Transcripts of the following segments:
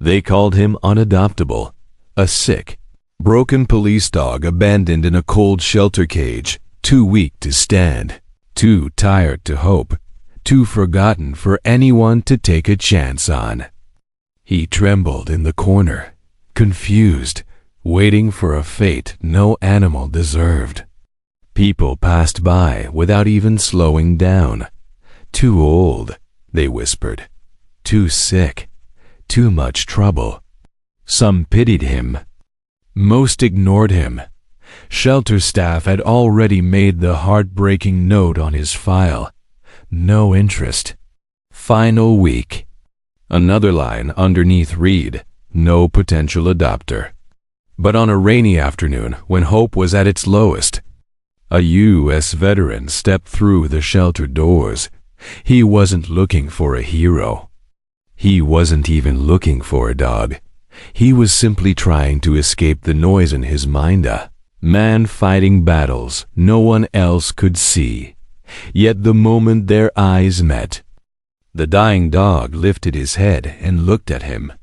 They called him unadoptable, a sick, broken police dog abandoned in a cold shelter cage, too weak to stand, too tired to hope, too forgotten for anyone to take a chance on. He trembled in the corner, confused, waiting for a fate no animal deserved. People passed by without even slowing down. Too old, they whispered. Too sick. Too much trouble. Some pitied him. Most ignored him. Shelter staff had already made the heartbreaking note on his file. No interest. Final week. Another line underneath read, no potential adopter. But on a rainy afternoon, when hope was at its lowest, a U.S. veteran stepped through the shelter doors. He wasn't looking for a hero. He wasn't even looking for a dog. He was simply trying to escape the noise in his mind. Man fighting battles no one else could see. Yet the moment their eyes met, the dying dog lifted his head and looked at him.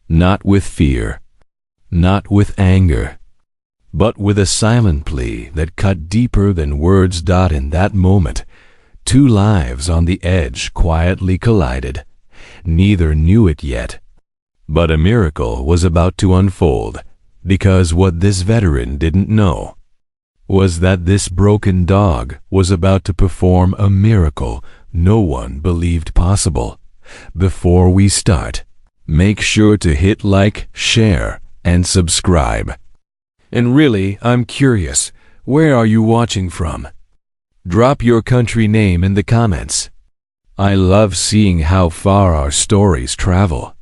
Not with fear, not with anger, but with a silent plea that cut deeper than words. In that moment, two lives on the edge quietly collided. Neither knew it yet. But a miracle was about to unfold, because what this veteran didn't know was that this broken dog was about to perform a miracle no one believed possible. Before we start, make sure to hit like, share, and subscribe. And really, I'm curious, where are you watching from? Drop your country name in the comments. I love seeing how far our stories travel.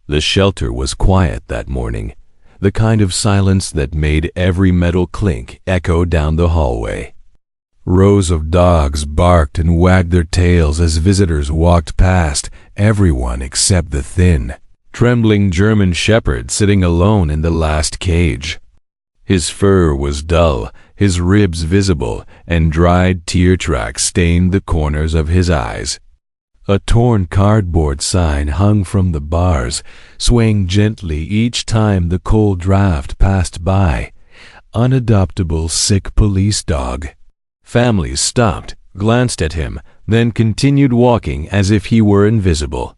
The shelter was quiet that morning, the kind of silence that made every metal clink echo down the hallway. Rows of dogs barked and wagged their tails as visitors walked past, everyone except the thin, trembling German shepherd sitting alone in the last cage. His fur was dull, his ribs visible, and dried tear tracks stained the corners of his eyes. A torn cardboard sign hung from the bars, swaying gently each time the cold draft passed by. Unadoptable sick police dog. Families stopped, glanced at him, then continued walking as if he were invisible.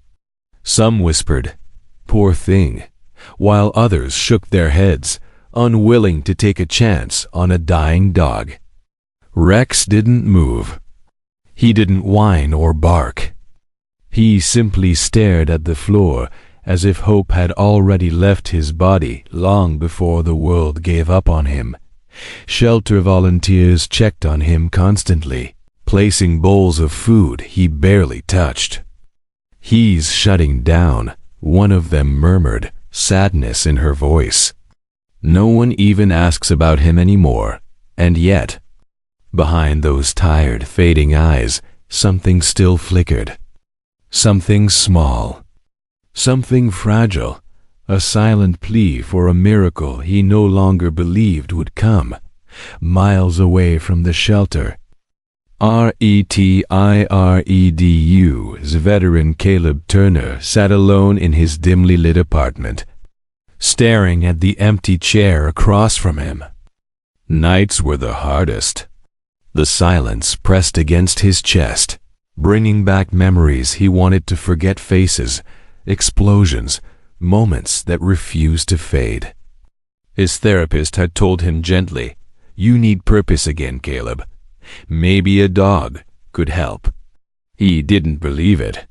Some whispered, "Poor thing," while others shook their heads, unwilling to take a chance on a dying dog. Rex didn't move. He didn't whine or bark. He simply stared at the floor as if hope had already left his body long before the world gave up on him. Shelter volunteers checked on him constantly, placing bowls of food he barely touched. "He's shutting down," one of them murmured, sadness in her voice. No one even asks about him anymore, and yet, behind those tired, fading eyes, something still flickered. Something small, something fragile, a silent plea for a miracle he no longer believed would come. Miles away from the shelter, RETIREDU's veteran Caleb Turner sat alone in his dimly lit apartment, staring at the empty chair across from him. Nights were the hardest. The silence pressed against his chest, bringing back memories he wanted to forget, faces, explosions, moments that refused to fade. His therapist had told him gently, "You need purpose again, Caleb. Maybe a dog could help." He didn't believe it.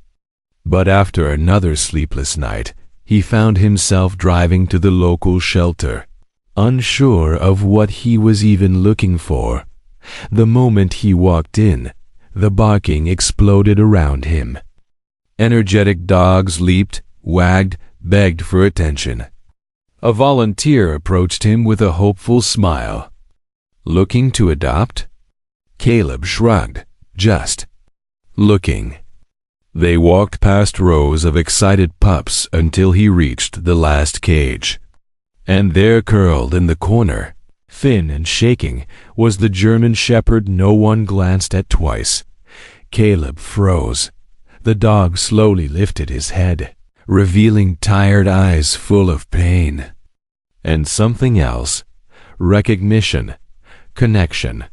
But after another sleepless night, he found himself driving to the local shelter, unsure of what he was even looking for. The moment he walked in, the barking exploded around him. Energetic dogs leaped, wagged, begged for attention. A volunteer approached him with a hopeful smile. "Looking to adopt?" Caleb shrugged, "Just looking." They walked past rows of excited pups until he reached the last cage. And there, curled in the corner, thin and shaking, was the German shepherd no one glanced at twice. Caleb froze. The dog slowly lifted his head, revealing tired eyes full of pain. And something else, recognition, connection,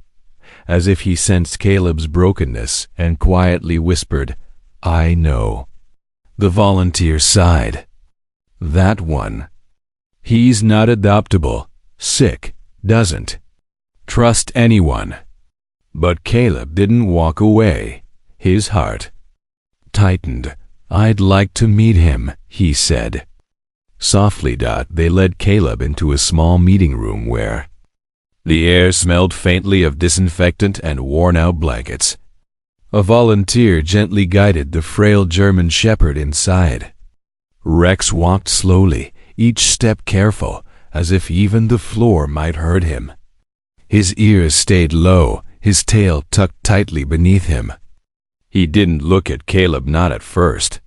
as if he sensed Caleb's brokenness and quietly whispered, "I know." The volunteer sighed. "That one. He's not adoptable, sick, doesn't trust anyone." But Caleb didn't walk away. His heart tightened. "I'd like to meet him," he said. Softly, they led Caleb into a small meeting room where the air smelled faintly of disinfectant and worn-out blankets. A volunteer gently guided the frail German shepherd inside. Rex walked slowly, each step careful, as if even the floor might hurt him. His ears stayed low, his tail tucked tightly beneath him. He didn't look at Caleb, not at first.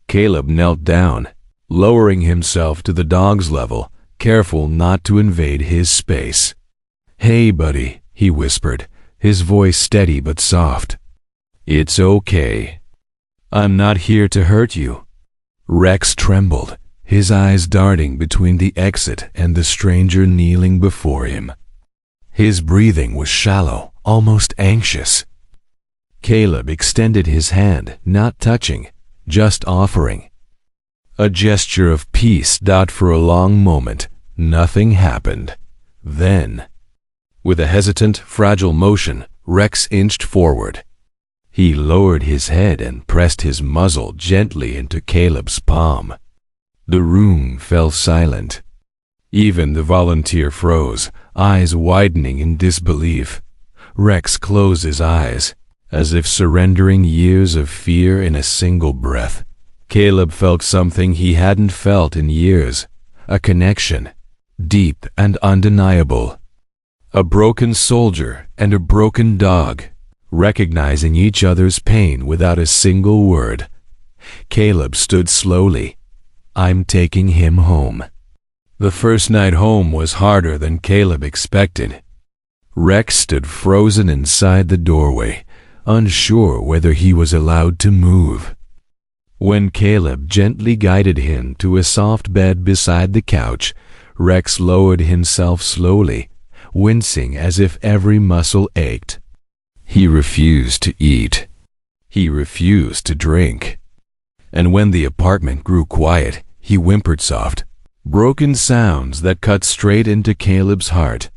Caleb knelt down, lowering himself to the dog's level, careful not to invade his space. "Hey, buddy," he whispered, his voice steady but soft. "It's okay. I'm not here to hurt you." Rex trembled, his eyes darting between the exit and the stranger kneeling before him. His breathing was shallow, almost anxious. Caleb extended his hand, not touching, just offering. A gesture of peace. For a long moment, nothing happened. Then, with a hesitant, fragile motion, Rex inched forward. He lowered his head and pressed his muzzle gently into Caleb's palm. The room fell silent. Even the volunteer froze, eyes widening in disbelief. Rex closed his eyes, as if surrendering years of fear in a single breath. Caleb felt something he hadn't felt in years, a connection, deep and undeniable. A broken soldier and a broken dog, recognizing each other's pain without a single word. Caleb stood slowly. "I'm taking him home." The first night home was harder than Caleb expected. Rex stood frozen inside the doorway, unsure whether he was allowed to move. When Caleb gently guided him to a soft bed beside the couch, Rex lowered himself slowly, wincing as if every muscle ached. He refused to eat. He refused to drink. And when the apartment grew quiet, he whimpered soft, broken sounds that cut straight into Caleb's heart.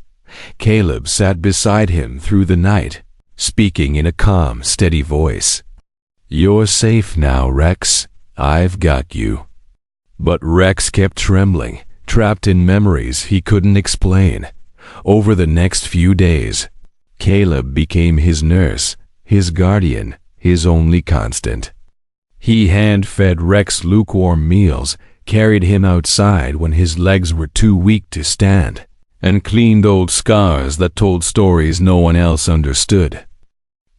Caleb sat beside him through the night, speaking in a calm, steady voice. "You're safe now, Rex. I've got you." But Rex kept trembling, trapped in memories he couldn't explain. Over the next few days, Caleb became his nurse, his guardian, his only constant. He hand-fed Rex lukewarm meals, carried him outside when his legs were too weak to stand, and cleaned old scars that told stories no one else understood.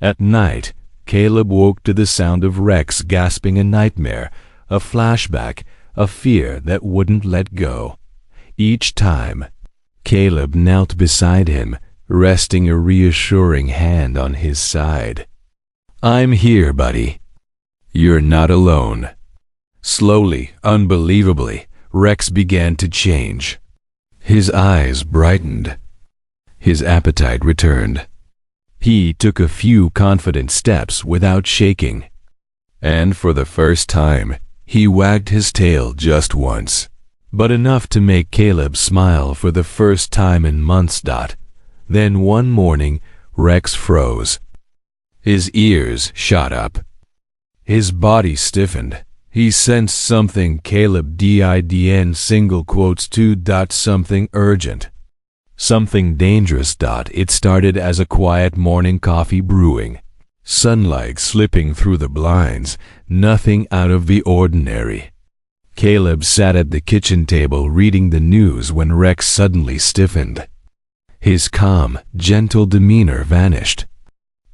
At night, Caleb woke to the sound of Rex gasping a nightmare, a flashback, a fear that wouldn't let go. Each time, Caleb knelt beside him, resting a reassuring hand on his side. "I'm here, buddy. You're not alone." Slowly, unbelievably, Rex began to change. His eyes brightened. His appetite returned. He took a few confident steps without shaking. And for the first time, he wagged his tail just once, but enough to make Caleb smile for the first time in months. Then one morning, Rex froze. His ears shot up. His body stiffened. He sensed something. Caleb didn't single quotes to something urgent. Something dangerous. It started as a quiet morning coffee brewing. Sunlight slipping through the blinds, nothing out of the ordinary. Caleb sat at the kitchen table reading the news when Rex suddenly stiffened. His calm, gentle demeanor vanished.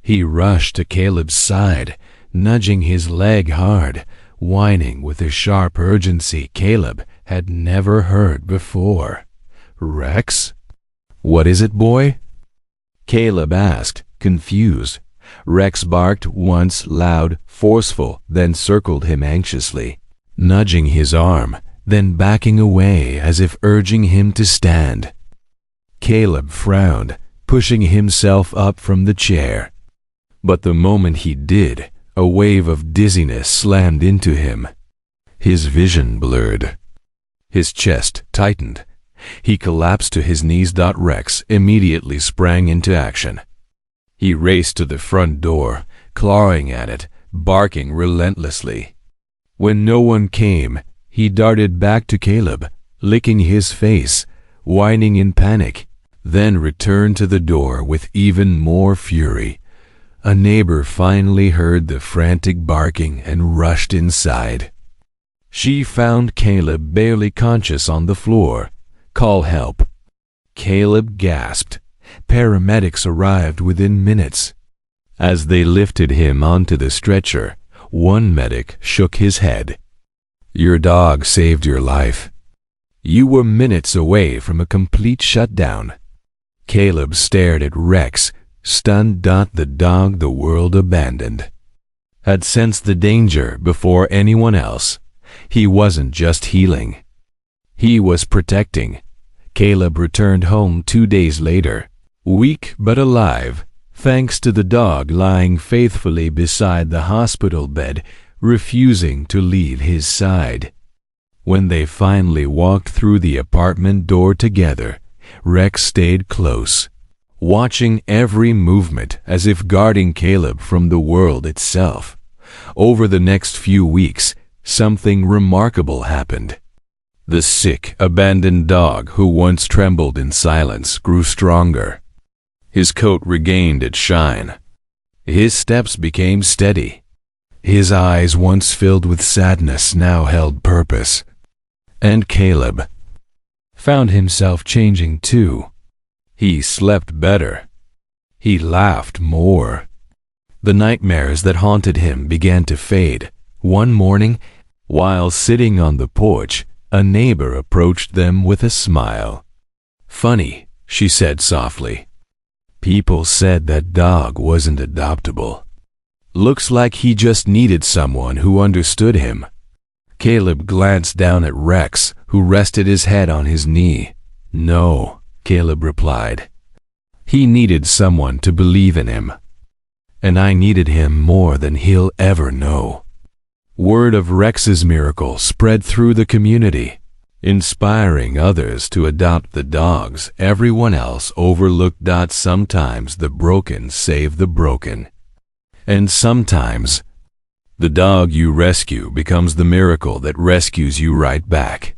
He rushed to Caleb's side, nudging his leg hard, whining with a sharp urgency Caleb had never heard before. "Rex? What is it, boy?" Caleb asked, confused. Rex barked once, loud, forceful, then circled him anxiously. nudging his arm, then backing away as if urging him to stand. Caleb frowned, pushing himself up from the chair. But the moment he did, a wave of dizziness slammed into him. His vision blurred. His chest tightened. He collapsed to his knees. Rex immediately sprang into action. He raced to the front door, clawing at it, barking relentlessly. When no one came, he darted back to Caleb, licking his face, whining in panic, then returned to the door with even more fury. A neighbor finally heard the frantic barking and rushed inside. She found Caleb barely conscious on the floor. "Call help." Caleb gasped. Paramedics arrived within minutes. As they lifted him onto the stretcher, one medic shook his head. "Your dog saved your life. You were minutes away from a complete shutdown." Caleb stared at Rex, stunned. The dog the world abandoned had sensed the danger before anyone else. He wasn't just healing. He was protecting. Caleb returned home 2 days later, weak but alive, thanks to the dog lying faithfully beside the hospital bed, refusing to leave his side. When they finally walked through the apartment door together, Rex stayed close, watching every movement as if guarding Caleb from the world itself. Over the next few weeks, something remarkable happened. The sick, abandoned dog who once trembled in silence grew stronger. His coat regained its shine. His steps became steady. His eyes, once filled with sadness, now held purpose. And Caleb found himself changing too. He slept better. He laughed more. The nightmares that haunted him began to fade. One morning, while sitting on the porch, a neighbor approached them with a smile. "Funny," she said softly. "People said that dog wasn't adoptable. Looks like he just needed someone who understood him." Caleb glanced down at Rex, who rested his head on his knee. "No," Caleb replied. "He needed someone to believe in him. And I needed him more than he'll ever know." Word of Rex's miracle spread through the community, inspiring others to adopt the dogs everyone else overlooked. Sometimes the broken save the broken. And sometimes the dog you rescue becomes the miracle that rescues you right back.